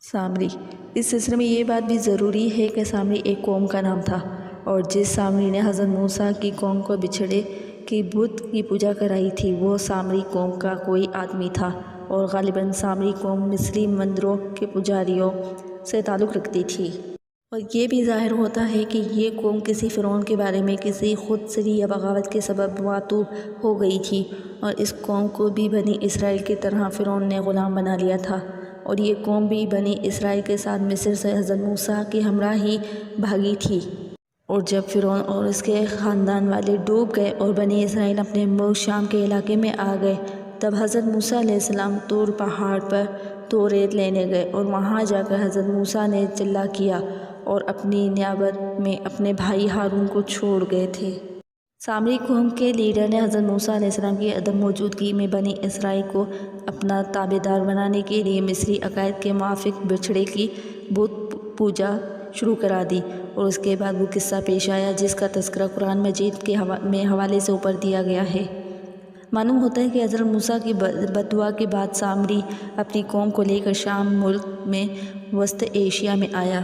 سامری۔ اس سلسلے میں یہ بات بھی ضروری ہے کہ سامری ایک قوم کا نام تھا، اور جس سامری نے حضرت موسیٰ کی قوم کو بچھڑے کی بت کی پوجا کرائی تھی وہ سامری قوم کا کوئی آدمی تھا، اور غالباً سامری قوم مصری مندروں کے پجاریوں سے تعلق رکھتی تھی۔ اور یہ بھی ظاہر ہوتا ہے کہ یہ قوم کسی فرعون کے بارے میں کسی خود سری یا بغاوت کے سبب معتوب ہو گئی تھی، اور اس قوم کو بھی بنی اسرائیل کی طرح فرعون نے غلام بنا لیا تھا، اور یہ قوم بھی بنی اسرائیل کے ساتھ مصر سے حضرت موسیٰ کے ہمراہ ہی بھاگی تھی۔ اور جب فرعون اور اس کے خاندان والے ڈوب گئے اور بنی اسرائیل اپنے ملک شام کے علاقے میں آ گئے، تب حضرت موسیٰ علیہ السلام طور پہاڑ پر توریت لینے گئے، اور وہاں جا کر حضرت موسیٰ نے چلہ کیا اور اپنی نیابت میں اپنے بھائی ہارون کو چھوڑ گئے تھے۔ سامری قوم کے لیڈر نے حضرت موسیٰ علیہ السلام کی عدم موجودگی میں بنی اسرائیل کو اپنا تابعدار بنانے کے لیے مصری عقائد کے موافق بچھڑے کی بت پوجا شروع کرا دی، اور اس کے بعد وہ قصہ پیش آیا جس کا تذکرہ قرآن مجید کے حوالے سے اوپر دیا گیا ہے۔ معلوم ہوتا ہے کہ حضرت موسیٰ کی بددعا کے بعد سامری اپنی قوم کو لے کر شام ملک میں وسط ایشیا میں آیا،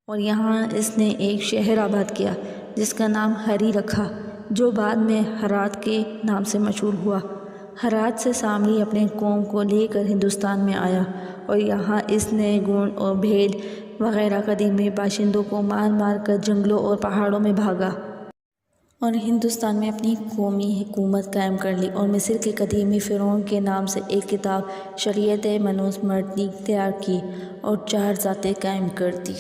اور یہاں اس نے ایک شہر آباد کیا جس کا نام ہری رکھا، جو بعد میں ہرات کے نام سے مشہور ہوا۔ ہرات سے سامری اپنے قوم کو لے کر ہندوستان میں آیا، اور یہاں اس نے گونڈ اور بھیل وغیرہ قدیمی باشندوں کو مار مار کر جنگلوں اور پہاڑوں میں بھاگا، اور ہندوستان میں اپنی قومی حکومت قائم کر لی، اور مصر کے قدیمی فرعون کے نام سے ایک کتاب شریعت منوس مرنی تیار کی، اور 4 ذاتیں قائم کر دی۔